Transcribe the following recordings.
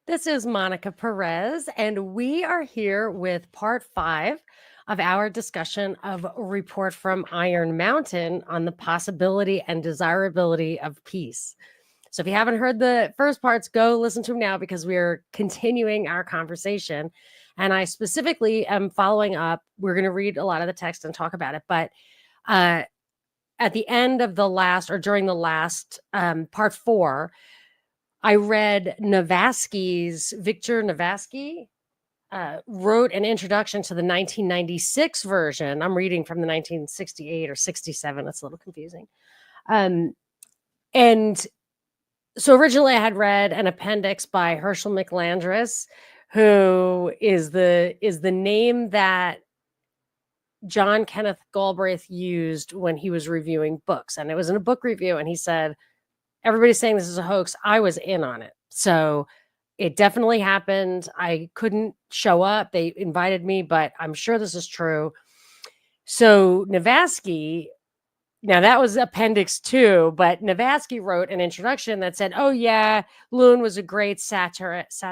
This is Monica Perez, and we are here with part 5 of our discussion of a report from Iron Mountain on the possibility and desirability of peace. So if you haven't heard the first parts, go listen to them now because we are continuing our conversation. And I specifically am following up. We're going to read a lot of the text and talk about it. But uh, at the end of the last, or during the last part 4, I read Victor Navasky wrote an introduction to the 1996 version. I'm reading from the 1968 or 67. It's a little confusing. And so originally I had read an appendix by Herschel McLandris, who is the name that John Kenneth Galbraith used when he was reviewing books. And it was in a book review, and he said, everybody's saying this is a hoax. I was in on it. So it definitely happened. I couldn't show up. They invited me, but I'm sure this is true. So Navasky, now that was appendix 2, but Navasky wrote an introduction that said, oh yeah, Lewin was a great satirist,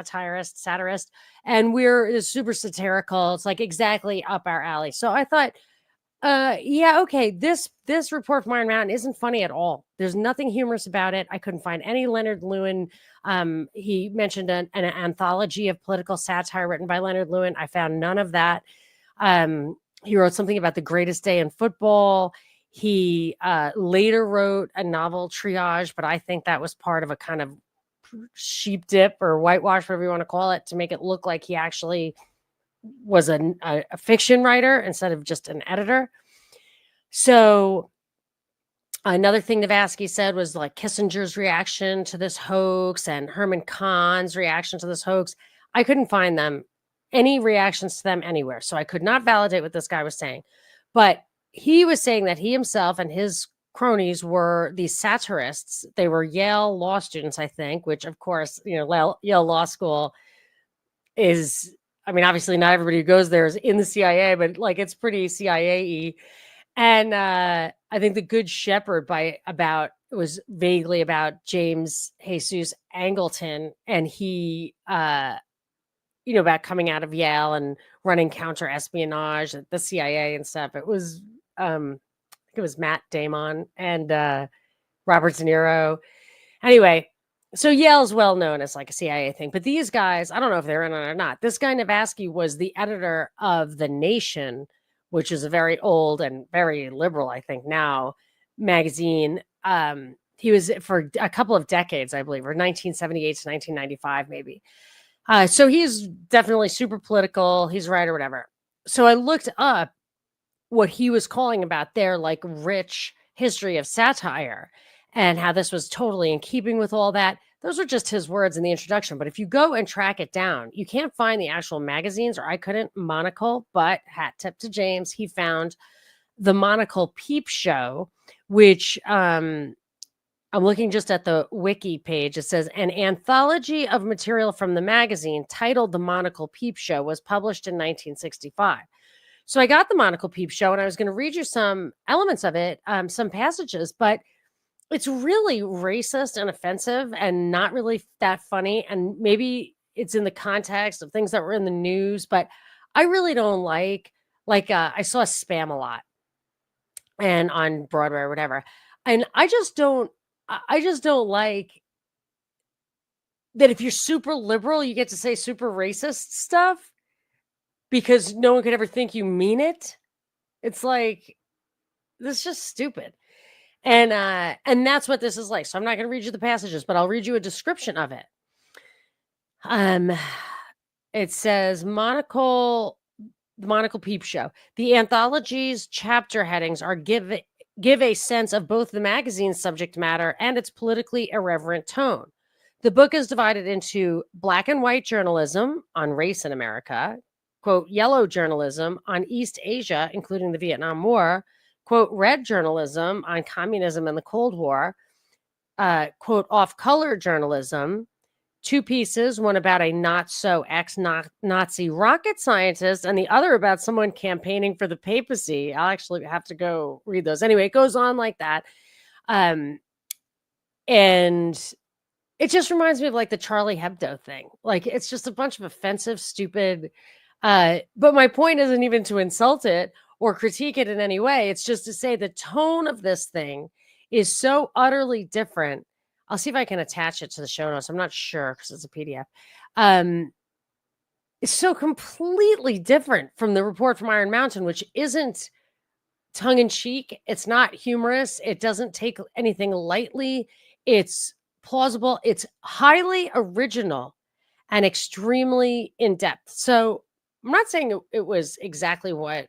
and we're super satirical. It's like exactly up our alley. So I thought, yeah, okay. This report from Iron Mountain isn't funny at all. There's nothing humorous about it. I couldn't find any Leonard Lewin. He mentioned an anthology of political satire written by Leonard Lewin. I found none of that. He wrote something about the greatest day in football. He later wrote a novel, Triage, but I think that was part of a kind of sheep dip or whitewash, whatever you want to call it, to make it look like he actually was a fiction writer instead of just an editor. So another thing Navasky said was like Kissinger's reaction to this hoax and Herman Kahn's reaction to this hoax. I couldn't find any reactions to them anywhere. So I could not validate what this guy was saying. But he was saying that he himself and his cronies were these satirists. They were Yale law students, I think, which of course, Yale Law School is, I mean, obviously not everybody who goes there is in the CIA, but like it's pretty CIA-y. And I think The Good Shepherd was vaguely about James Jesus Angleton, and he, about coming out of Yale and running counter espionage at the CIA and stuff. It was, I think it was Matt Damon and Robert De Niro. Anyway, so Yale's well known as like a CIA thing, but these guys, I don't know if they're in on it or not. This guy Navasky was the editor of The Nation, which is a very old and very liberal, I think now, magazine. He was for a couple of decades, I believe, or 1978 to 1995, maybe. So he's definitely super political. He's right or whatever. So I looked up what he was calling about their like rich history of satire and how this was totally in keeping with all that. Those are just his words in the introduction. But if you go and track it down, you can't find the actual magazines, or I couldn't. Monocle, but hat tip to James, he found the Monocle Peep Show, which I'm looking just at the wiki page. It says an anthology of material from the magazine titled The Monocle Peep Show was published in 1965. So I got the Monocle Peep Show, and I was going to read you some elements of it, some passages, but it's really racist and offensive and not really that funny. And maybe it's in the context of things that were in the news, but I really don't like I saw Spam a lot and on Broadway or whatever. And I just don't like that if you're super liberal, you get to say super racist stuff because no one could ever think you mean it. It's like, this is just stupid. And that's what this is like. So I'm not going to read you the passages, but I'll read you a description of it. It says the Monocle Peep Show. The anthology's chapter headings are give a sense of both the magazine's subject matter and its politically irreverent tone. The book is divided into black and white journalism on race in America, quote, yellow journalism on East Asia, including the Vietnam War, quote, red journalism on communism and the Cold War, quote, off-color journalism, 2 pieces, one about a not-so ex-Nazi rocket scientist and the other about someone campaigning for the papacy. I'll actually have to go read those. Anyway, it goes on like that. And It just reminds me of like the Charlie Hebdo thing. Like it's just a bunch of offensive, stupid. But my point isn't even to insult it or critique it in any way. It's just to say the tone of this thing is so utterly different. I'll see if I can attach it to the show notes. I'm not sure because it's a PDF. It's so completely different from the report from Iron Mountain, which isn't tongue in cheek. It's not humorous. It doesn't take anything lightly. It's plausible. It's highly original and extremely in depth. So I'm not saying it was exactly what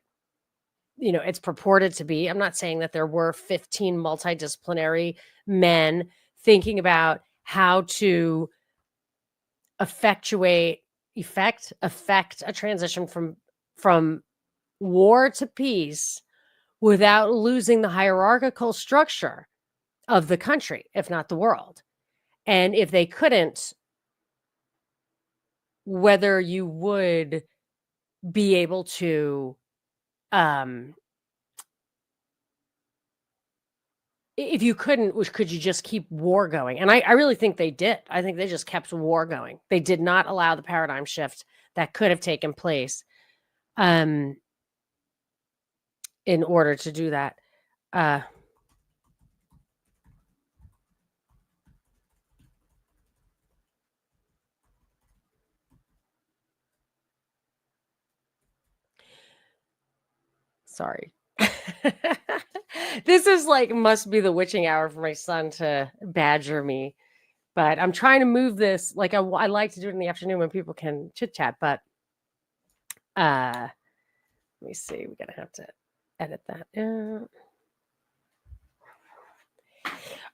it's purported to be. I'm not saying that there were 15 multidisciplinary men thinking about how to affect a transition from war to peace without losing the hierarchical structure of the country, if not the world. And if they couldn't, whether you would be able to, if you couldn't, could you just keep war going? And I really think they did. I think they just kept war going. They did not allow the paradigm shift that could have taken place in order to do that. Sorry. This is like must be the witching hour for my son to badger me. But I'm trying to move this. Like I like to do it in the afternoon when people can chit chat. But let me see. We're gonna have to edit that.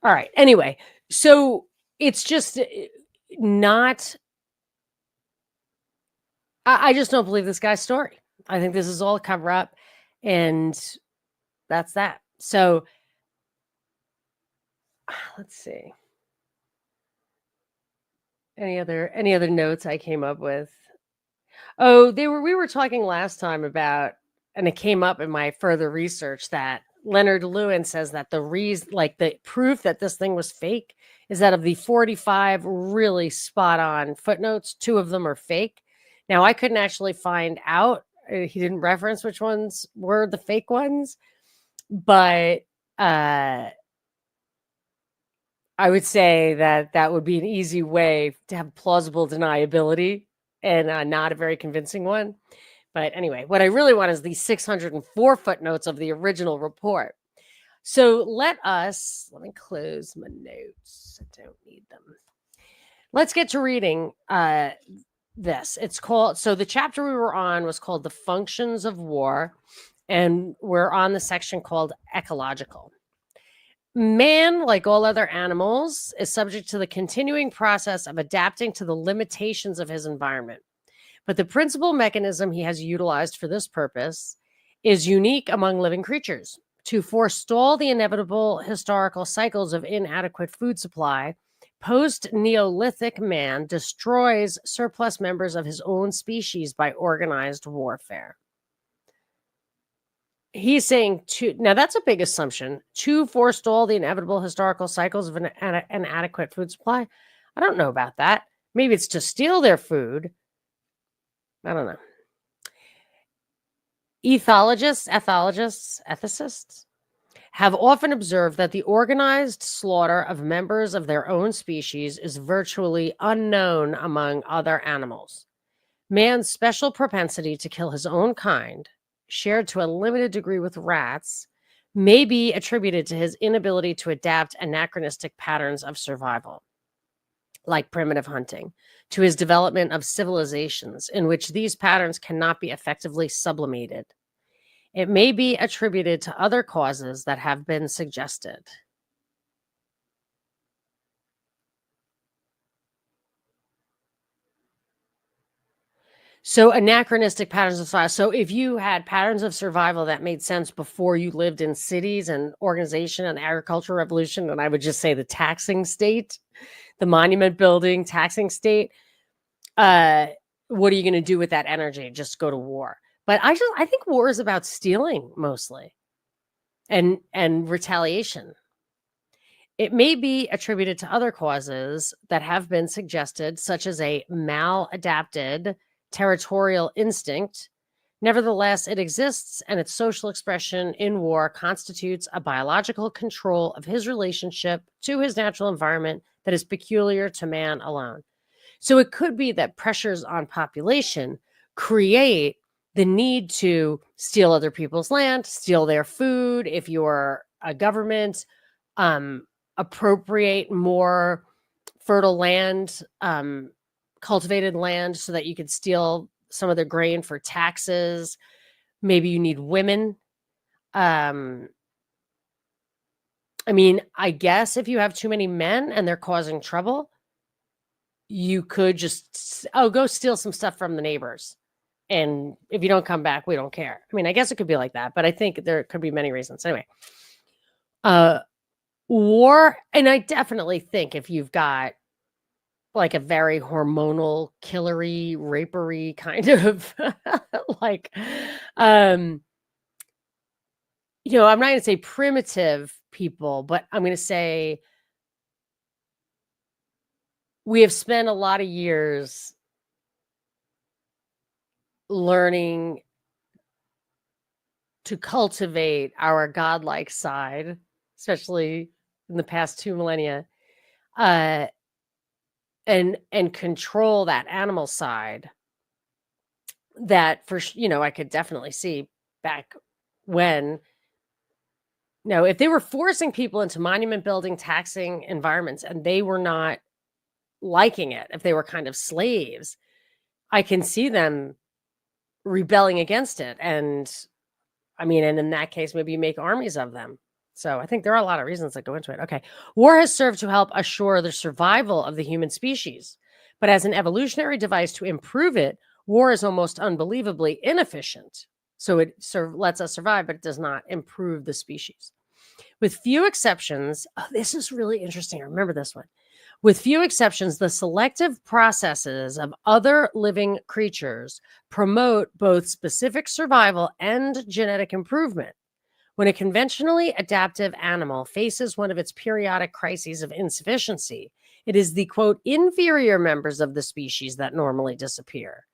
All right. Anyway, so it's just not. I just don't believe this guy's story. I think this is all a cover up, and that's that. So let's see. Any other notes I came up with? Oh, we were talking last time about, and it came up in my further research that Leonard Lewin says that the proof that this thing was fake is that of the 45 really spot on footnotes, 2 of them are fake. Now I couldn't actually find out. He didn't reference which ones were the fake ones, but I would say that would be an easy way to have plausible deniability and not a very convincing one. But anyway, what I really want is these 604 footnotes of the original report. So let me close my notes. I don't need them. Let's get to reading this. It's called, so the chapter we were on was called The Functions of War, and we're on the section called Ecological. Man, like all other animals, is subject to the continuing process of adapting to the limitations of his environment. But the principal mechanism he has utilized for this purpose is unique among living creatures. To forestall the inevitable historical cycles of inadequate food supply, post-Neolithic man destroys surplus members of his own species by organized warfare. He's saying now that's a big assumption, to forestall the inevitable historical cycles of an inadequate food supply. I don't know about that. Maybe it's to steal their food. I don't know. Ethologists, ethicists have often observed that the organized slaughter of members of their own species is virtually unknown among other animals. Man's special propensity to kill his own kind, shared to a limited degree with rats, may be attributed to his inability to adapt anachronistic patterns of survival, like primitive hunting, to his development of civilizations in which these patterns cannot be effectively sublimated. It may be attributed to other causes that have been suggested. So anachronistic patterns of survival. So if you had patterns of survival that made sense before you lived in cities and organization and agricultural revolution, and I would just say the taxing state, the monument building, taxing state, what are you going to do with that energy? Just go to war. But I think war is about stealing mostly and retaliation. It may be attributed to other causes that have been suggested, such as a maladapted territorial instinct. Nevertheless, it exists, and its social expression in war constitutes a biological control of his relationship to his natural environment that is peculiar to man alone. So it could be that pressures on population create the need to steal other people's land, steal their food. If you're a government, appropriate more fertile land, cultivated land, so that you could steal some of the grain for taxes. Maybe you need women. I mean, I guess if you have too many men and they're causing trouble, you could just, go steal some stuff from the neighbors. And if you don't come back, we don't care. I mean, I guess it could be like that, but I think there could be many reasons. Anyway, war, and I definitely think if you've got like a very hormonal, killery, rapery kind of like, I'm not going to say primitive people, but I'm going to say we have spent a lot of years learning to cultivate our godlike side, especially in the past 2 millennia, and control that animal side. That I could definitely see back when. If they were forcing people into monument building, taxing environments, and they were not liking it, if they were kind of slaves, I can see them rebelling against it. And in that case, maybe you make armies of them. So I think there are a lot of reasons that go into it. Okay. War has served to help assure the survival of the human species. But as an evolutionary device to improve it, war is almost unbelievably inefficient. So it lets us survive, but it does not improve the species. With few exceptions, this is really interesting. I remember this one. With few exceptions, the selective processes of other living creatures promote both specific survival and genetic improvement. When a conventionally adaptive animal faces one of its periodic crises of insufficiency, it is the, quote, inferior members of the species that normally disappear.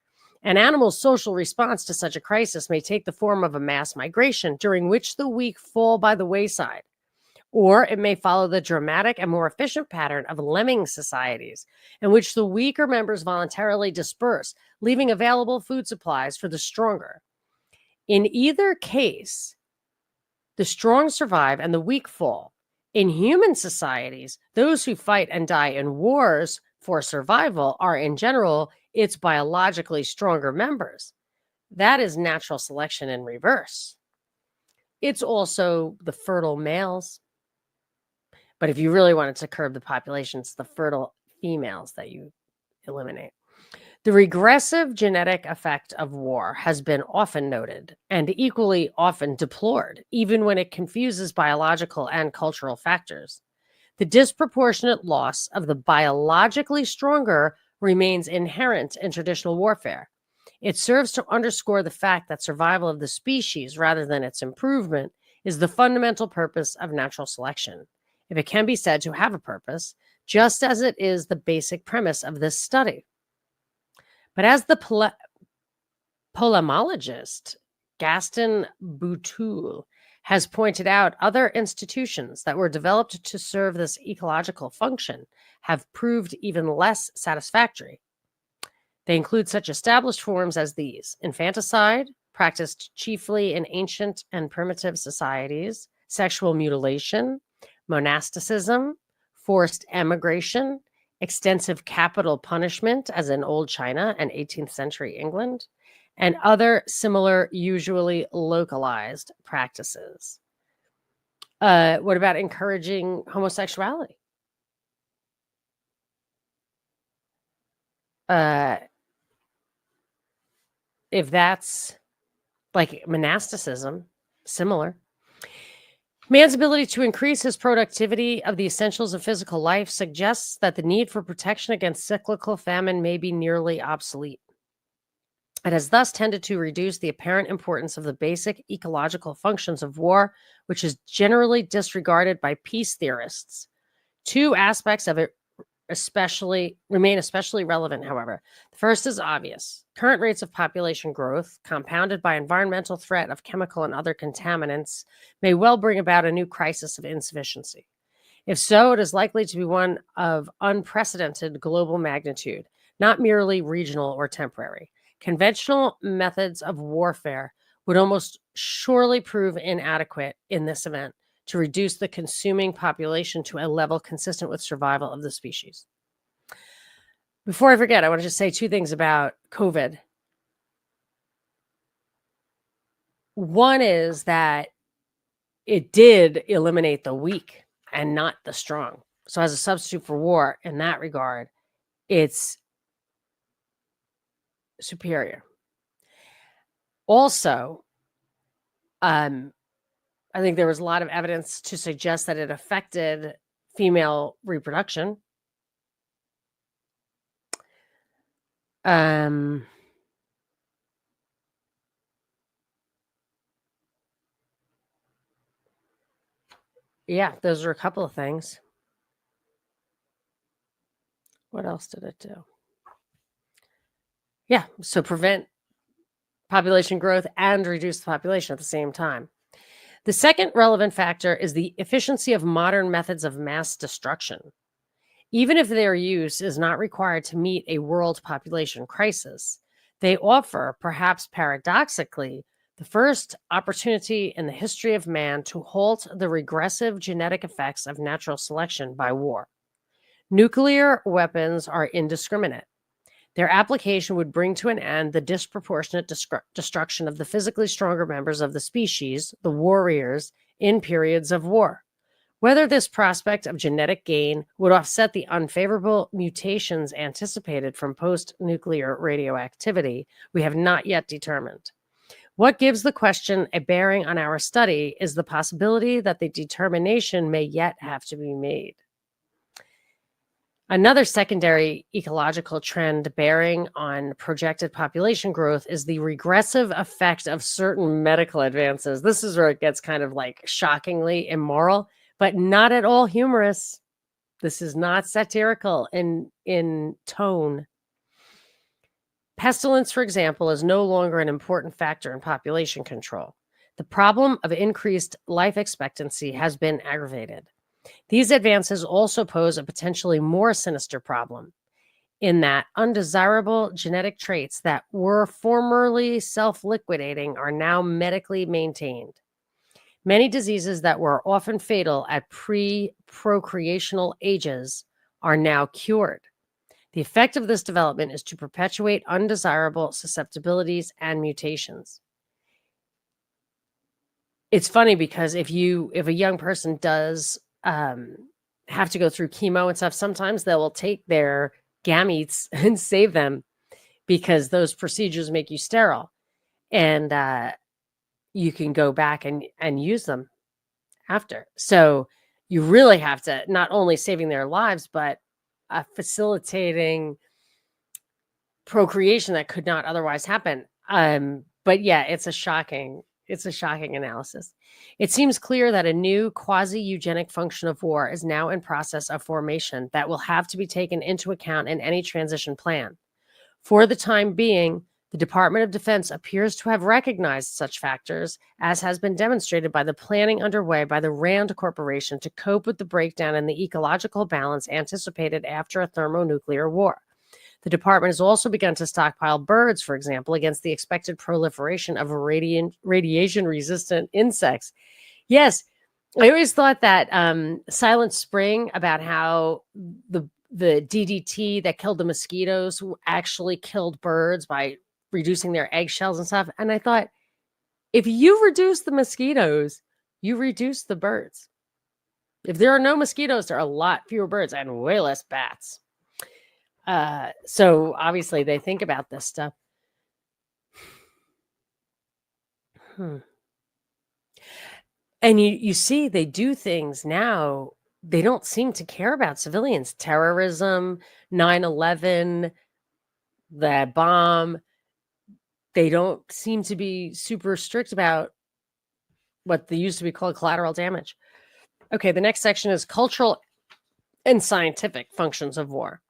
An animal's social response to such a crisis may take the form of a mass migration, during which the weak fall by the wayside. Or it may follow the dramatic and more efficient pattern of lemming societies, in which the weaker members voluntarily disperse, leaving available food supplies for the stronger. In either case, the strong survive and the weak fall. In human societies, those who fight and die in wars for survival are, in general, its biologically stronger members. That is natural selection in reverse. It's also the fertile males. But if you really wanted to curb the population, it's the fertile females that you eliminate. The regressive genetic effect of war has been often noted and equally often deplored, even when it confuses biological and cultural factors. The disproportionate loss of the biologically stronger remains inherent in traditional warfare. It serves to underscore the fact that survival of the species, rather than its improvement, is the fundamental purpose of natural selection, if it can be said to have a purpose, just as it is the basic premise of this study. But as the polemologist Gaston Boutoul has pointed out, other institutions that were developed to serve this ecological function have proved even less satisfactory. They include such established forms as these: infanticide, practiced chiefly in ancient and primitive societies; sexual mutilation; monasticism; forced emigration; extensive capital punishment, as in Old China and 18th century England; and other similar, usually localized practices. What about encouraging homosexuality? If that's like monasticism, similar. Man's ability to increase his productivity of the essentials of physical life suggests that the need for protection against cyclical famine may be nearly obsolete. It has thus tended to reduce the apparent importance of the basic ecological functions of war, which is generally disregarded by peace theorists. Two aspects of it remain especially relevant, however. The first is obvious. Current rates of population growth, compounded by environmental threat of chemical and other contaminants, may well bring about a new crisis of insufficiency. If so, it is likely to be one of unprecedented global magnitude, not merely regional or temporary. Conventional methods of warfare would almost surely prove inadequate in this event to reduce the consuming population to a level consistent with survival of the species. Before I forget, I want to just say two things about COVID. One is that it did eliminate the weak and not the strong. So as a substitute for war in that regard, it's superior. Also, I think there was a lot of evidence to suggest that it affected female reproduction. Yeah, those are a couple of things. What else did it do? Yeah, so prevent population growth and reduce the population at the same time. The second relevant factor is the efficiency of modern methods of mass destruction. Even if their use is not required to meet a world population crisis, they offer, perhaps paradoxically, the first opportunity in the history of man to halt the regressive genetic effects of natural selection by war. Nuclear weapons are indiscriminate. Their application would bring to an end the disproportionate destruction of the physically stronger members of the species, the warriors, in periods of war. Whether this prospect of genetic gain would offset the unfavorable mutations anticipated from post-nuclear radioactivity, we have not yet determined. What gives the question a bearing on our study is the possibility that the determination may yet have to be made. Another secondary ecological trend bearing on projected population growth is the regressive effect of certain medical advances. This is where it gets kind of like shockingly immoral, but not at all humorous. This is not satirical in tone. Pestilence, for example, is no longer an important factor in population control. The problem of increased life expectancy has been aggravated. These advances also pose a potentially more sinister problem, in that undesirable genetic traits that were formerly self-liquidating are now medically maintained. Many diseases that were often fatal at pre-procreational ages are now cured. The effect of this development is to perpetuate undesirable susceptibilities and mutations. It's funny because if a young person does have to go through chemo and stuff, sometimes they will take their gametes and save them because those procedures make you sterile, and you can go back and use them after. So you really have to not only saving their lives, but facilitating procreation that could not otherwise happen. But yeah, it's a shocking analysis. It seems clear that a new quasi-eugenic function of war is now in process of formation that will have to be taken into account in any transition plan. For the time being, the Department of Defense appears to have recognized such factors, as has been demonstrated by the planning underway by the RAND Corporation to cope with the breakdown in the ecological balance anticipated after a thermonuclear war. The department has also begun to stockpile birds, for example, against the expected proliferation of radiation-resistant insects. Yes, I always thought that Silent Spring, about how the DDT that killed the mosquitoes actually killed birds by reducing their eggshells and stuff. And I thought, if you reduce the mosquitoes, you reduce the birds. If there are no mosquitoes, there are a lot fewer birds and way less bats. So obviously they think about this stuff. And you see they do things now. They don't seem to care about civilians. Terrorism, 9/11, the bomb. They don't seem to be super strict about what they used to be called collateral damage. Okay, the next section is cultural and scientific functions of war.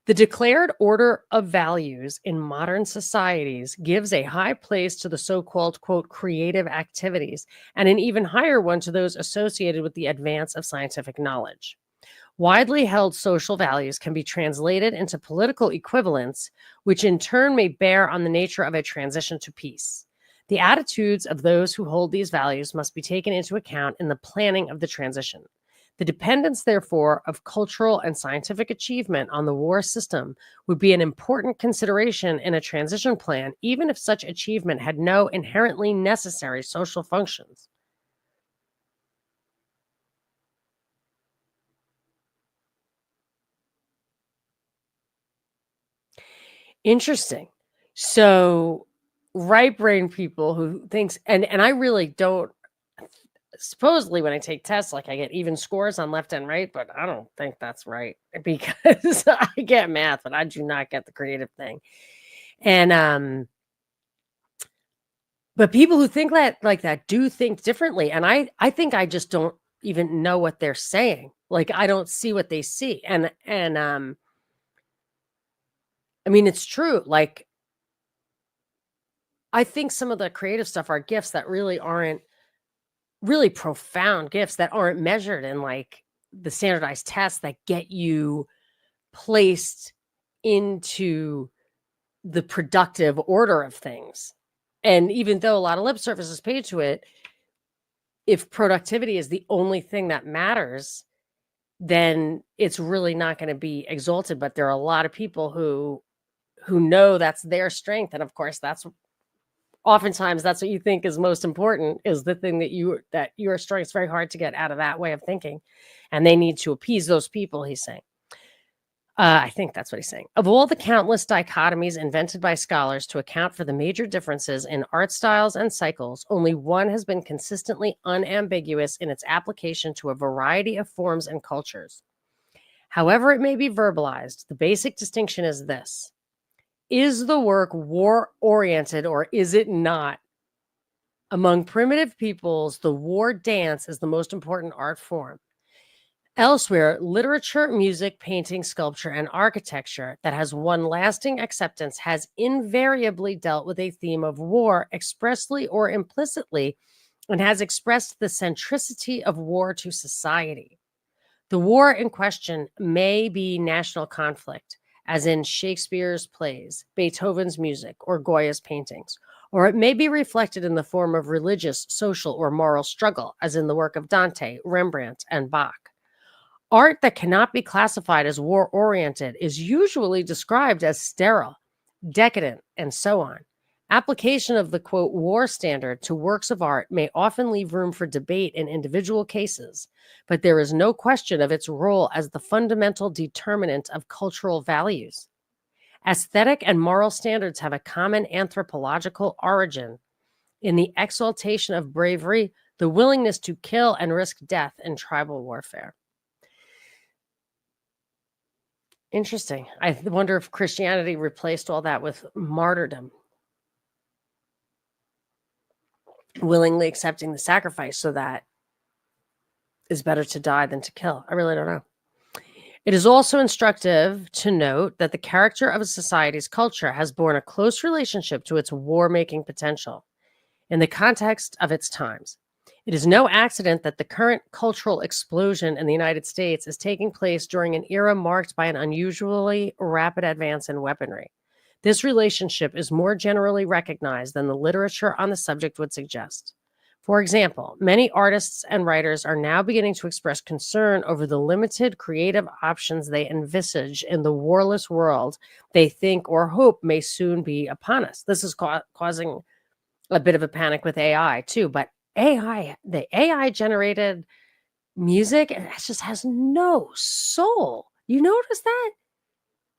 The declared order of values in modern societies gives a high place to the so-called, quote, creative activities, and an even higher one to those associated with the advance of scientific knowledge. Widely held social values can be translated into political equivalents, which in turn may bear on the nature of a transition to peace. The attitudes of those who hold these values must be taken into account in the planning of the transition. The dependence, therefore, of cultural and scientific achievement on the war system would be an important consideration in a transition plan, even if such achievement had no inherently necessary social functions. Interesting. So, right brain people who thinks, and I really don't, supposedly when I take tests, like I get even scores on left and right, but I don't think that's right because I get math, but I do not get the creative thing. And but people who think that like that do think differently. And I think I just don't even know what they're saying. Like I don't see what they see. And I mean it's true. Like I think some of the creative stuff are gifts that really aren't really profound gifts that aren't measured in like the standardized tests that get you placed into the productive order of things. And even though a lot of lip service is paid to it, if productivity is the only thing that matters, then it's really not going to be exalted. But there are a lot of people who know that's their strength. And of course, that's oftentimes that's what you think is most important, is the thing that you are strong. It's very hard to get out of that way of thinking. And they need to appease those people, he's saying. I think that's what he's saying. Of all the countless dichotomies invented by scholars to account for the major differences in art styles and cycles, only one has been consistently unambiguous in its application to a variety of forms and cultures. However it may be verbalized, the basic distinction is this: is the work war-oriented or is it not? Among primitive peoples, the war dance is the most important art form. Elsewhere, literature, music, painting, sculpture, and architecture that has won lasting acceptance has invariably dealt with a theme of war expressly or implicitly and has expressed the centricity of war to society. The war in question may be national conflict, as in Shakespeare's plays, Beethoven's music, or Goya's paintings, or it may be reflected in the form of religious, social, or moral struggle, as in the work of Dante, Rembrandt, and Bach. Art that cannot be classified as war-oriented is usually described as sterile, decadent, and so on. Application of the, quote, war standard to works of art may often leave room for debate in individual cases, but there is no question of its role as the fundamental determinant of cultural values. Aesthetic and moral standards have a common anthropological origin in the exaltation of bravery, the willingness to kill and risk death in tribal warfare. Interesting. I wonder if Christianity replaced all that with martyrdom, willingly accepting the sacrifice so that it's better to die than to kill. I really don't know. It is also instructive to note that the character of a society's culture has borne a close relationship to its war-making potential in the context of its times. It is no accident that the current cultural explosion in the United States is taking place during an era marked by an unusually rapid advance in weaponry. This relationship is more generally recognized than the literature on the subject would suggest. For example, many artists and writers are now beginning to express concern over the limited creative options they envisage in the warless world they think or hope may soon be upon us. This is causing a bit of a panic with AI too, but the AI generated music, it just has no soul. You notice that?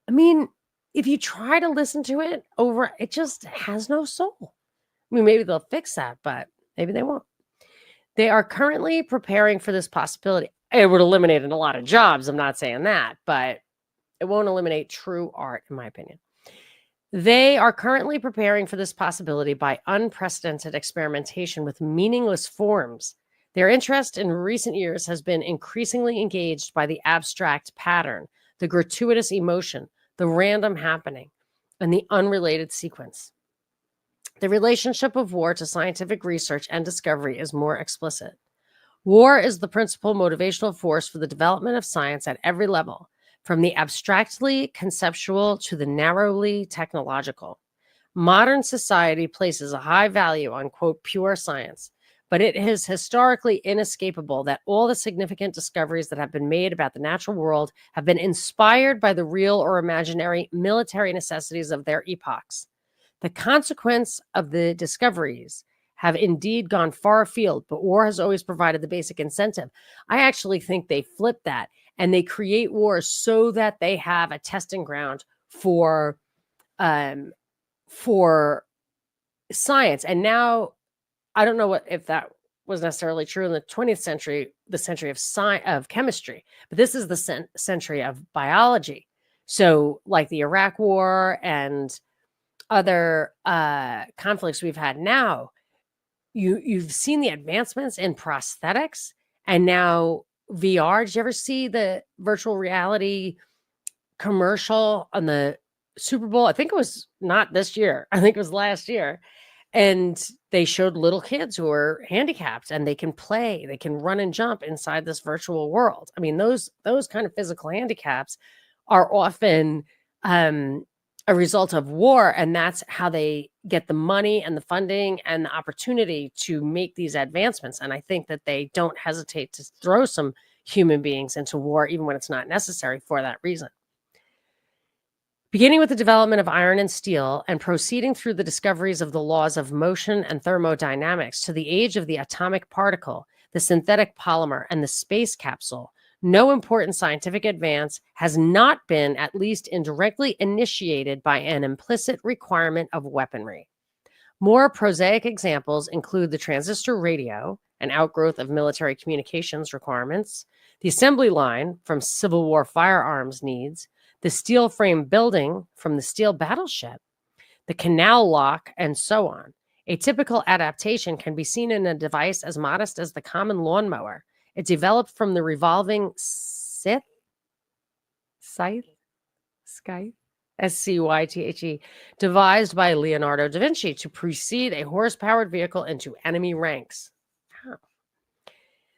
I mean, if you try to listen to it over, it just has no soul. I mean, maybe they'll fix that, but maybe they won't. They are currently preparing for this possibility. It would eliminate a lot of jobs. I'm not saying that, but it won't eliminate true art, in my opinion. They are currently preparing for this possibility by unprecedented experimentation with meaningless forms Their interest in recent years has been increasingly engaged by the abstract pattern, the gratuitous emotion, the random happening, and the unrelated sequence. The relationship of war to scientific research and discovery is more explicit. War is the principal motivational force for the development of science at every level, from the abstractly conceptual to the narrowly technological. Modern society places a high value on, quote, pure science, but it is historically inescapable that all the significant discoveries that have been made about the natural world have been inspired by the real or imaginary military necessities of their epochs. The consequence of the discoveries have indeed gone far afield, but war has always provided the basic incentive. I actually think they flip that and they create wars so that they have a testing ground for science. And now I don't know if that was necessarily true in the 20th century, the century of chemistry, but this is the century of biology. So like the Iraq War and other conflicts we've had now, you've seen the advancements in prosthetics and now VR. Did you ever see the virtual reality commercial on the Super Bowl? I think it was not this year. I think it was last year. And they showed little kids who are handicapped and they can play, they can run and jump inside this virtual world. I mean, those kind of physical handicaps are often a result of war, and that's how they get the money and the funding and the opportunity to make these advancements. And I think that they don't hesitate to throw some human beings into war, even when it's not necessary for that reason. Beginning with the development of iron and steel and proceeding through the discoveries of the laws of motion and thermodynamics to the age of the atomic particle, the synthetic polymer, and the space capsule, no important scientific advance has not been at least indirectly initiated by an implicit requirement of weaponry. More prosaic examples include the transistor radio, an outgrowth of military communications requirements, the assembly line from Civil War firearms needs, the steel frame building from the steel battleship, the canal lock, and so on. A typical adaptation can be seen in a device as modest as the common lawnmower. It developed from the revolving scythe, S-C-Y-T-H-E, devised by Leonardo da Vinci to precede a horse-powered vehicle into enemy ranks.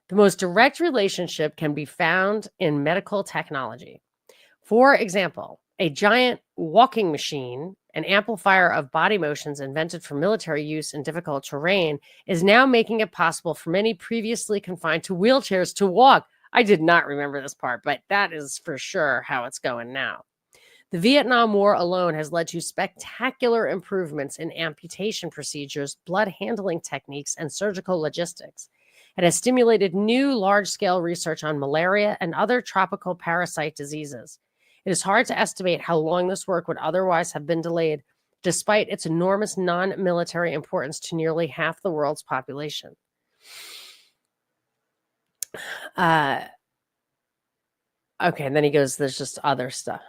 The most direct relationship can be found in medical technology. For example, a giant walking machine, an amplifier of body motions invented for military use in difficult terrain, is now making it possible for many previously confined to wheelchairs to walk. I did not remember this part, but that is for sure how it's going now. The Vietnam War alone has led to spectacular improvements in amputation procedures, blood handling techniques, and surgical logistics. It has stimulated new large-scale research on malaria and other tropical parasite diseases. It is hard to estimate how long this work would otherwise have been delayed, despite its enormous non-military importance to nearly half the world's population. Okay, and then he goes, there's just other stuff.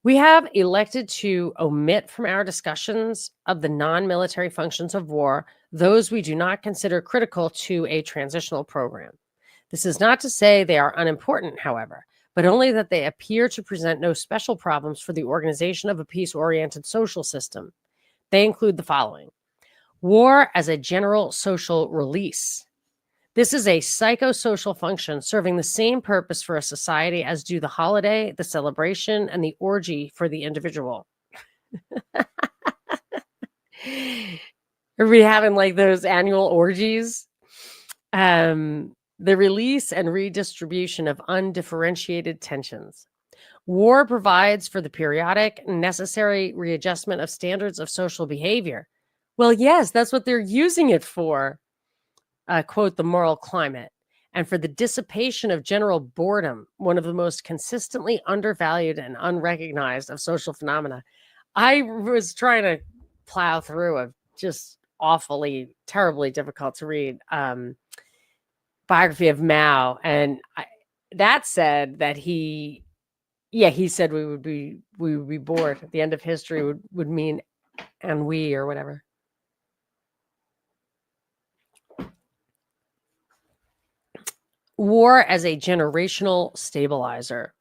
We have elected to omit from our discussions of the non-military functions of war those we do not consider critical to a transitional program. This is not to say they are unimportant, however, but only that they appear to present no special problems for the organization of a peace-oriented social system. They include the following: war as a general social release. This is a psychosocial function serving the same purpose for a society as do the holiday, the celebration, and the orgy for the individual. Are we having like those annual orgies? The release and redistribution of undifferentiated tensions. War provides for the periodic, necessary readjustment of standards of social behavior. Well, yes, that's what they're using it for. Quote, the moral climate, and for the dissipation of general boredom, one of the most consistently undervalued and unrecognized of social phenomena. I was trying to plow through a just awfully, terribly difficult to read biography of Mao, and that said that he said we would be bored. At the end of history would mean ennui or whatever. War as a generational stabilizer.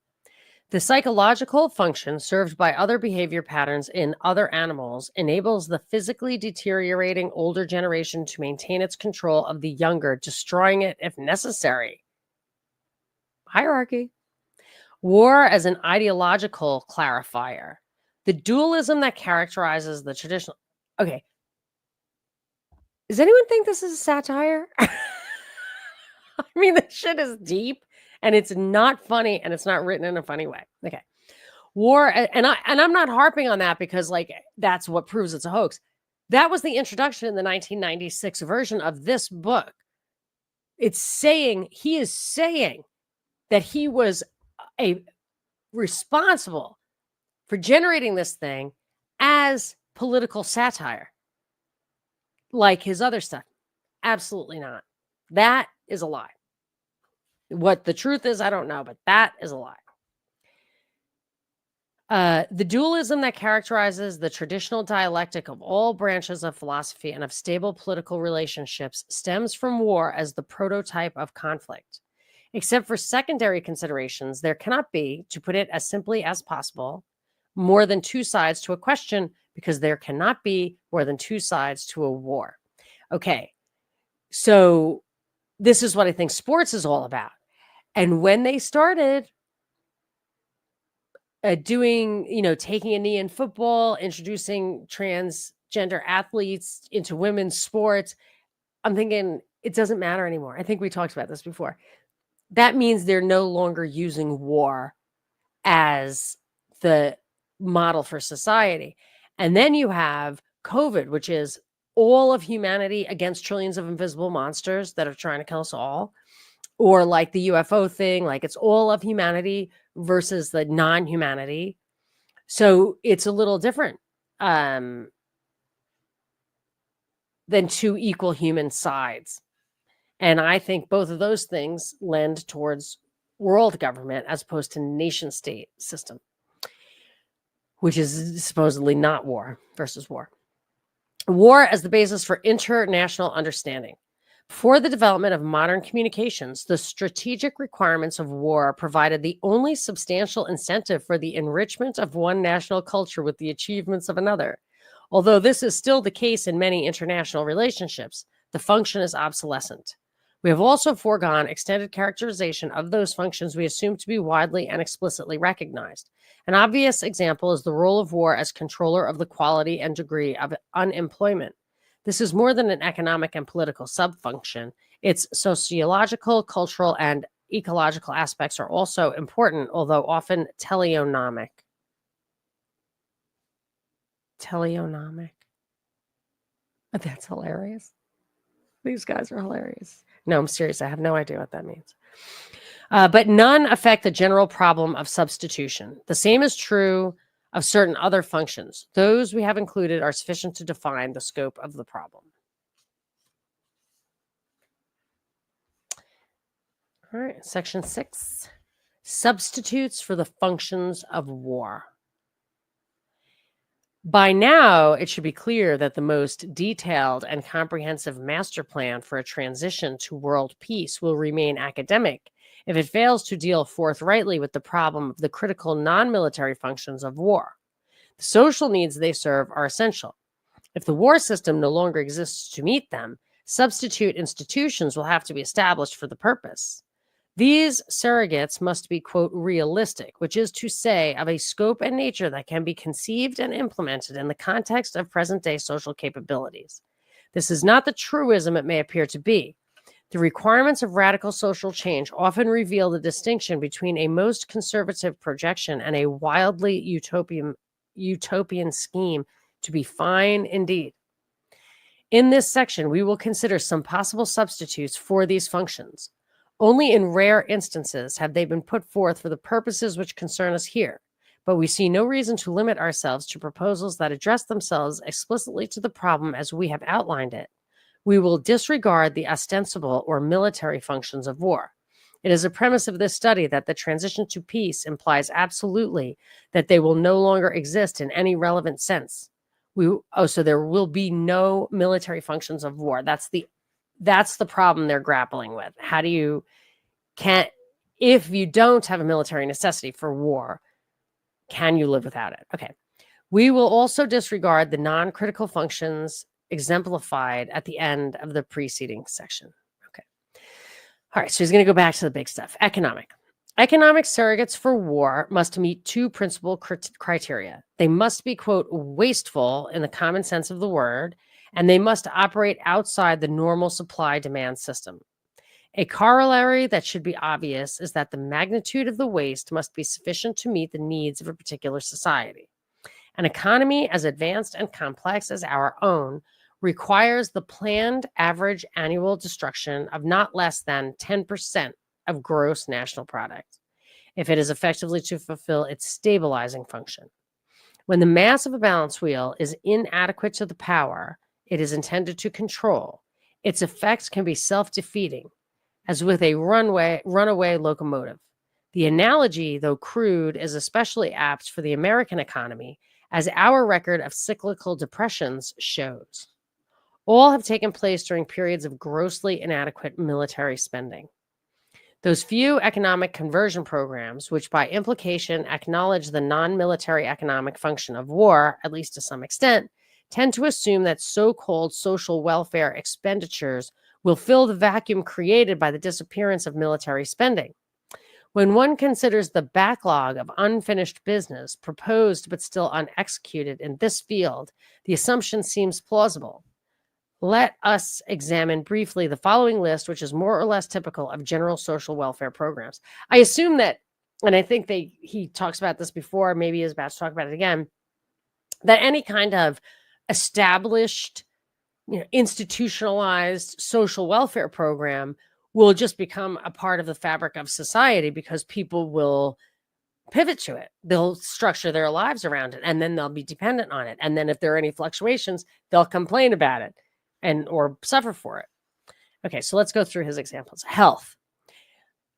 The psychological function served by other behavior patterns in other animals enables the physically deteriorating older generation to maintain its control of the younger, destroying it if necessary. Hierarchy. War as an ideological clarifier. The dualism that characterizes the traditional. Okay. Does anyone think this is a satire? I mean, this shit is deep and it's not funny and it's not written in a funny way. Okay. War, and I'm not harping on that because like that's what proves it's a hoax. That was the introduction in the 1996 version of this book. He is saying that he was responsible for generating this thing as political satire, like his other stuff. Absolutely not. That is a lie. What the truth is, I don't know, but that is a lie. The dualism that characterizes the traditional dialectic of all branches of philosophy and of stable political relationships stems from war as the prototype of conflict. Except for secondary considerations, there cannot be, to put it as simply as possible, more than two sides to a question because there cannot be more than two sides to a war. Okay, so this is what I think sports is all about. And when they started doing, taking a knee in football, introducing transgender athletes into women's sports, I'm thinking it doesn't matter anymore. I think we talked about this before. That means they're no longer using war as the model for society. And then you have COVID, which is all of humanity against trillions of invisible monsters that are trying to kill us all. Or like the UFO thing, like it's all of humanity versus the non-humanity. So it's a little different than two equal human sides. And I think both of those things lend towards world government as opposed to nation state system, which is supposedly not war versus war. War as the basis for international understanding. Before the development of modern communications, the strategic requirements of war provided the only substantial incentive for the enrichment of one national culture with the achievements of another. Although this is still the case in many international relationships, the function is obsolescent. We have also foregone extended characterization of those functions we assume to be widely and explicitly recognized. An obvious example is the role of war as controller of the quality and degree of unemployment. This is more than an economic and political subfunction. Its sociological, cultural, and ecological aspects are also important, although often teleonomic. Teleonomic. That's hilarious. These guys are hilarious. No, I'm serious. I have no idea what that means. But none affect the general problem of substitution. The same is true of certain other functions. Those we have included are sufficient to define the scope of the problem. All right, section 6. Substitutes for the functions of war. By now, it should be clear that the most detailed and comprehensive master plan for a transition to world peace will remain academic if it fails to deal forthrightly with the problem of the critical non-military functions of war. The social needs they serve are essential. If the war system no longer exists to meet them, substitute institutions will have to be established for the purpose. These surrogates must be, quote, realistic, which is to say, of a scope and nature that can be conceived and implemented in the context of present-day social capabilities. This is not the truism it may appear to be. The requirements of radical social change often reveal the distinction between a most conservative projection and a wildly utopian scheme to be fine indeed. In this section, we will consider some possible substitutes for these functions. Only in rare instances have they been put forth for the purposes which concern us here, but we see no reason to limit ourselves to proposals that address themselves explicitly to the problem as we have outlined it. We will disregard the ostensible or military functions of war. It is a premise of this study that the transition to peace implies absolutely that they will no longer exist in any relevant sense. So there will be no military functions of war. That's the problem they're grappling with. How do you If you don't have a military necessity for war, can you live without it? Okay. We will also disregard the non-critical functions exemplified at the end of the preceding section. Okay. All right. So he's going to go back to the big stuff. Economic. Economic surrogates for war must meet two principal criteria. They must be, quote, wasteful in the common sense of the word, and they must operate outside the normal supply-demand system. A corollary that should be obvious is that the magnitude of the waste must be sufficient to meet the needs of a particular society. An economy as advanced and complex as our own requires the planned average annual destruction of not less than 10% of gross national product, if it is effectively to fulfill its stabilizing function. When the mass of a balance wheel is inadequate to the power it is intended to control, its effects can be self-defeating, as with a runaway locomotive. The analogy, though crude, is especially apt for the American economy, as our record of cyclical depressions shows. All have taken place during periods of grossly inadequate military spending. Those few economic conversion programs, which by implication acknowledge the non-military economic function of war, at least to some extent, tend to assume that so-called social welfare expenditures will fill the vacuum created by the disappearance of military spending. When one considers the backlog of unfinished business proposed but still unexecuted in this field, the assumption seems plausible. Let us examine briefly the following list, which is more or less typical of general social welfare programs. I assume that, and I think he talks about this before, maybe he's about to talk about it again, that any kind of established, institutionalized social welfare program will just become a part of the fabric of society because people will pivot to it. They'll structure their lives around it, and then they'll be dependent on it. And then if there are any fluctuations, they'll complain about it or suffer for it. Okay, so let's go through his examples. Health.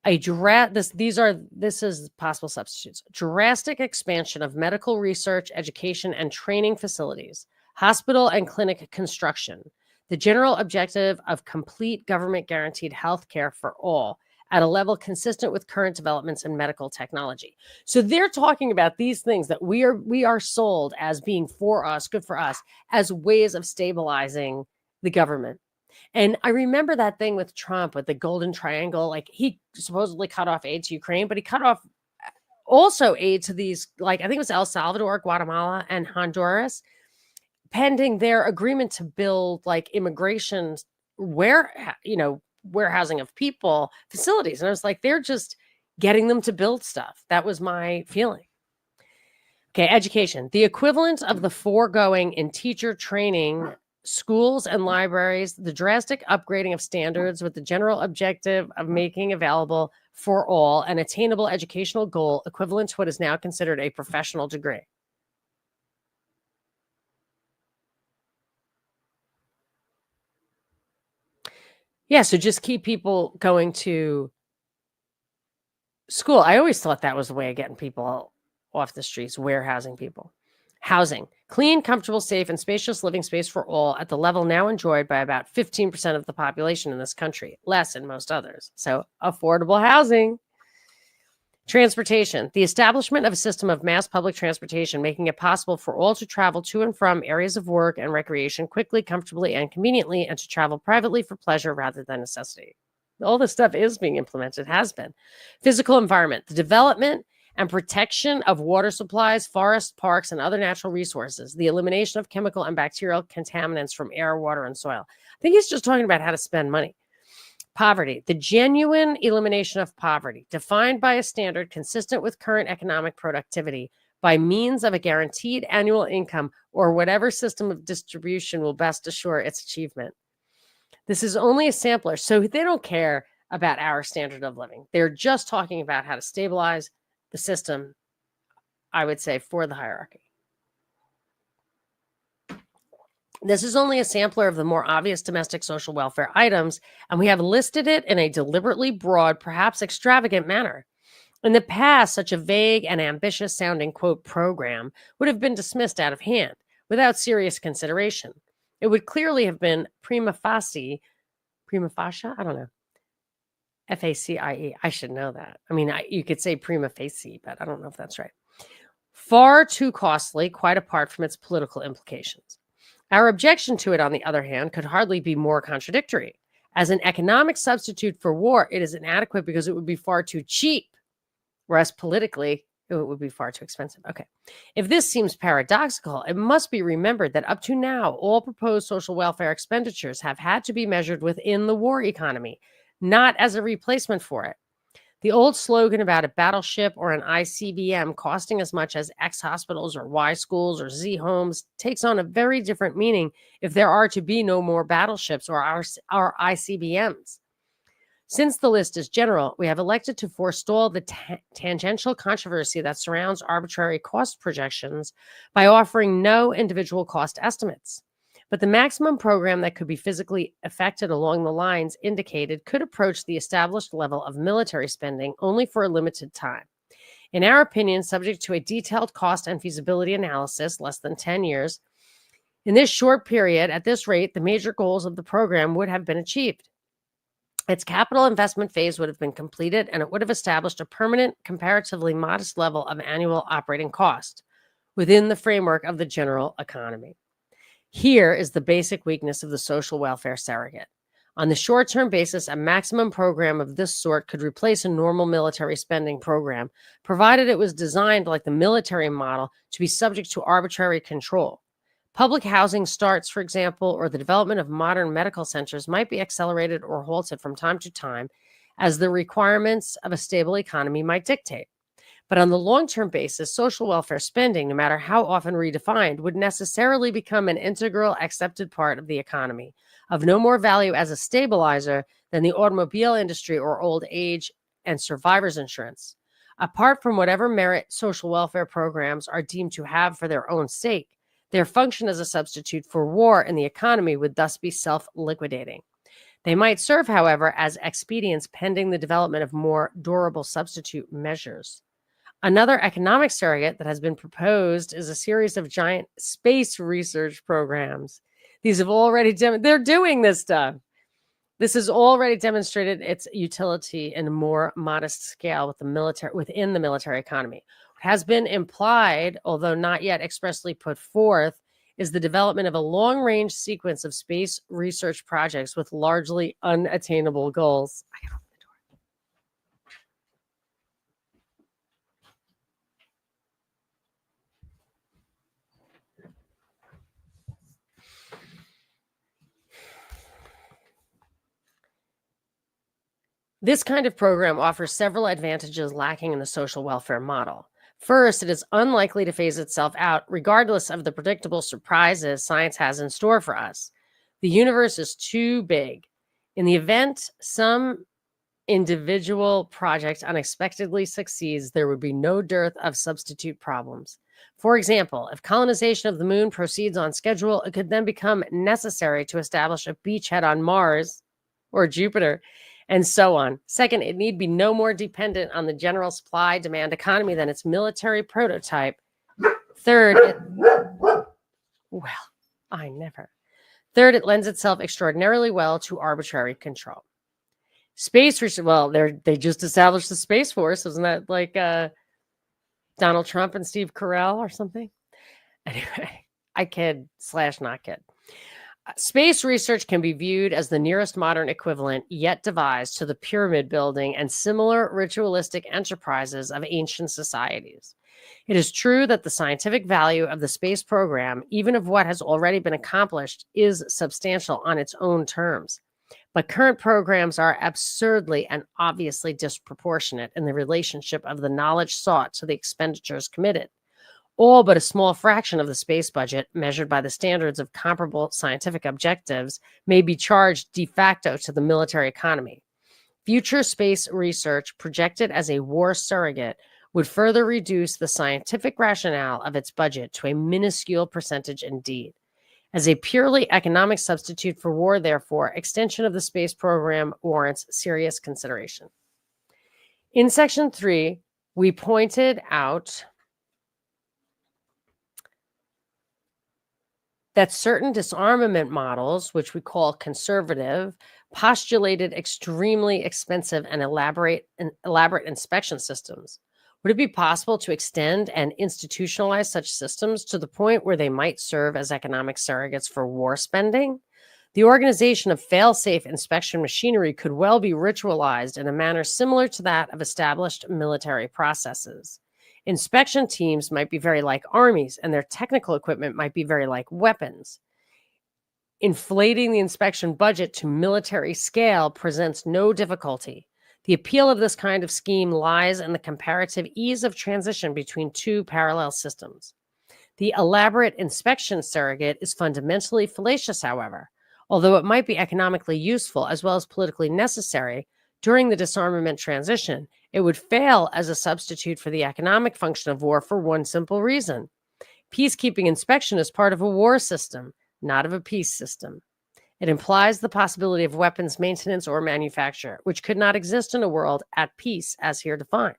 This is possible substitutes. Drastic expansion of medical research, education, and training facilities, hospital and clinic construction, the general objective of complete government guaranteed health care for all at a level consistent with current developments in medical technology. So they're talking about these things that we are sold as being for us, good for us, as ways of stabilizing the government. And I remember that thing with Trump with the Golden Triangle. Like, he supposedly cut off aid to Ukraine, but he cut off also aid to these, like, I think it was El Salvador, Guatemala, and Honduras, pending their agreement to build like immigration warehousing of people facilities. And I was like, they're just getting them to build stuff. That was my feeling. Okay, education. The equivalent of the foregoing in teacher training, schools and libraries, the drastic upgrading of standards with the general objective of making available for all an attainable educational goal equivalent to what is now considered a professional degree. Yeah, so just keep people going to school. I always thought that was the way of getting people off the streets, warehousing people. Housing. Clean, comfortable, safe, and spacious living space for all at the level now enjoyed by about 15% of the population in this country, less in most others. So affordable housing. Transportation. The establishment of a system of mass public transportation, making it possible for all to travel to and from areas of work and recreation quickly, comfortably, and conveniently, and to travel privately for pleasure rather than necessity. All this stuff is being implemented, has been. Physical environment. The development and protection of water supplies, forests, parks, and other natural resources. The elimination of chemical and bacterial contaminants from air, water, and soil. I think he's just talking about how to spend money. Poverty, the genuine elimination of poverty, defined by a standard consistent with current economic productivity by means of a guaranteed annual income or whatever system of distribution will best assure its achievement. This is only a sampler, so they don't care about our standard of living. They're just talking about how to stabilize the system, I would say, for the hierarchy. This is only a sampler of the more obvious domestic social welfare items, and we have listed it in a deliberately broad, perhaps extravagant manner. In the past, such a vague and ambitious sounding, quote, program would have been dismissed out of hand without serious consideration. It would clearly have been prima facie, I don't know, FACIE. I should know that. I mean, you could say prima facie, but I don't know if that's right. Far too costly, quite apart from its political implications. Our objection to it, on the other hand, could hardly be more contradictory. As an economic substitute for war, it is inadequate because it would be far too cheap, whereas politically, it would be far too expensive. Okay. If this seems paradoxical, it must be remembered that up to now, all proposed social welfare expenditures have had to be measured within the war economy, not as a replacement for it. The old slogan about a battleship or an ICBM costing as much as X hospitals or Y schools or Z homes takes on a very different meaning if there are to be no more battleships or our ICBMs. Since the list is general, we have elected to forestall the tangential controversy that surrounds arbitrary cost projections by offering no individual cost estimates. But the maximum program that could be physically effected along the lines indicated could approach the established level of military spending only for a limited time. In our opinion, subject to a detailed cost and feasibility analysis, less than 10 years, in this short period, at this rate, the major goals of the program would have been achieved. Its capital investment phase would have been completed, and it would have established a permanent, comparatively modest level of annual operating cost within the framework of the general economy. Here is the basic weakness of the social welfare surrogate. On the short-term basis, a maximum program of this sort could replace a normal military spending program, provided it was designed like the military model to be subject to arbitrary control. Public housing starts, for example, or the development of modern medical centers might be accelerated or halted from time to time as the requirements of a stable economy might dictate. But on the long-term basis, social welfare spending, no matter how often redefined, would necessarily become an integral, accepted part of the economy, of no more value as a stabilizer than the automobile industry or old age and survivors insurance. Apart from whatever merit social welfare programs are deemed to have for their own sake, their function as a substitute for war in the economy would thus be self-liquidating. They might serve, however, as expedients pending the development of more durable substitute measures. Another economic surrogate that has been proposed is a series of giant space research programs. These have already they're doing this stuff. This has already demonstrated its utility in a more modest scale within the military economy. What has been implied, although not yet expressly put forth, is the development of a long-range sequence of space research projects with largely unattainable goals. This kind of program offers several advantages lacking in the social welfare model. First, it is unlikely to phase itself out, regardless of the predictable surprises science has in store for us. The universe is too big. In the event some individual project unexpectedly succeeds, there would be no dearth of substitute problems. For example, if colonization of the moon proceeds on schedule, it could then become necessary to establish a beachhead on Mars or Jupiter, and so on. Second, it need be no more dependent on the general supply-demand economy than its military prototype. Third, it lends itself extraordinarily well to arbitrary control. Space research, well, they just established the Space Force. Isn't that like Donald Trump and Steve Carell or something? Anyway, I kid / not kid. Space research can be viewed as the nearest modern equivalent yet devised to the pyramid building and similar ritualistic enterprises of ancient societies. It is true that the scientific value of the space program, even of what has already been accomplished, is substantial on its own terms. But current programs are absurdly and obviously disproportionate in the relationship of the knowledge sought to the expenditures committed. All but a small fraction of the space budget, measured by the standards of comparable scientific objectives, may be charged de facto to the military economy. Future space research, projected as a war surrogate, would further reduce the scientific rationale of its budget to a minuscule percentage indeed. As a purely economic substitute for war, therefore, extension of the space program warrants serious consideration. In Section 3, we pointed out that certain disarmament models, which we call conservative, postulated extremely expensive and elaborate inspection systems. Would it be possible to extend and institutionalize such systems to the point where they might serve as economic surrogates for war spending? The organization of fail-safe inspection machinery could well be ritualized in a manner similar to that of established military processes. Inspection teams might be very like armies, and their technical equipment might be very like weapons. Inflating the inspection budget to military scale presents no difficulty. The appeal of this kind of scheme lies in the comparative ease of transition between two parallel systems. The elaborate inspection surrogate is fundamentally fallacious, however. Although it might be economically useful as well as politically necessary during the disarmament transition, it would fail as a substitute for the economic function of war for one simple reason. Peacekeeping inspection is part of a war system, not of a peace system. It implies the possibility of weapons maintenance or manufacture, which could not exist in a world at peace as here defined.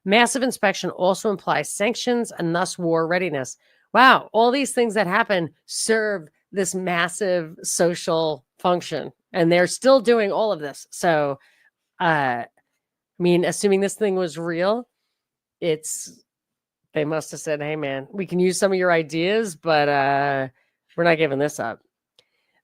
Massive inspection also implies sanctions and thus war readiness. Wow, all these things that happen serve this massive social function, and they're still doing all of this. So, I mean, assuming this thing was real, they must have said, hey, man, we can use some of your ideas, but we're not giving this up.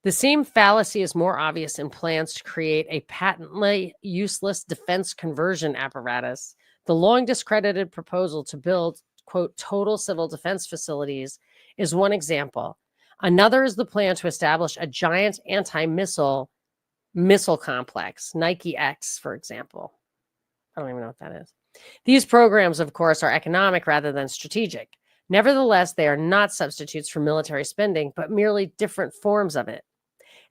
The same fallacy is more obvious in plans to create a patently useless defense conversion apparatus. The long discredited proposal to build, quote, total civil defense facilities is one example. Another is the plan to establish a giant anti-missile missile complex, Nike X, for example. I don't even know what that is. These programs, of course, are economic rather than strategic. Nevertheless, they are not substitutes for military spending, but merely different forms of it.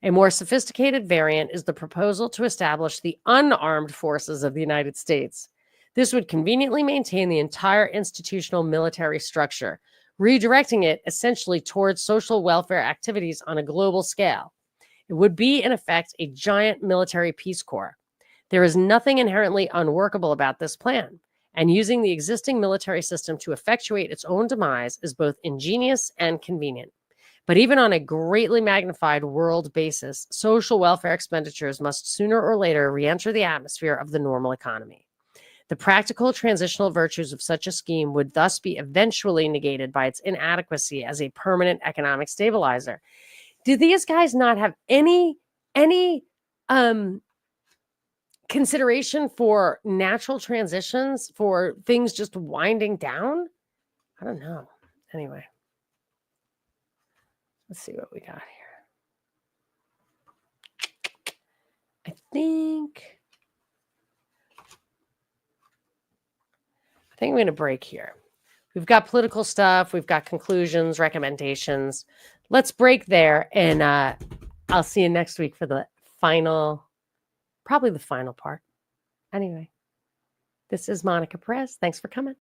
A more sophisticated variant is the proposal to establish the unarmed forces of the United States. This would conveniently maintain the entire institutional military structure, redirecting it essentially towards social welfare activities on a global scale. It would be, in effect, a giant military Peace Corps. There is nothing inherently unworkable about this plan, and using the existing military system to effectuate its own demise is both ingenious and convenient. But even on a greatly magnified world basis, social welfare expenditures must sooner or later re-enter the atmosphere of the normal economy. The practical transitional virtues of such a scheme would thus be eventually negated by its inadequacy as a permanent economic stabilizer. Do these guys not have any consideration for natural transitions, for things just winding down? I don't know. Anyway, let's see what we got here. I think I'm going to break here. We've got political stuff. We've got conclusions, recommendations. Let's break there, and I'll see you next week for the probably the final part. Anyway, this is Monica Perez. Thanks for coming.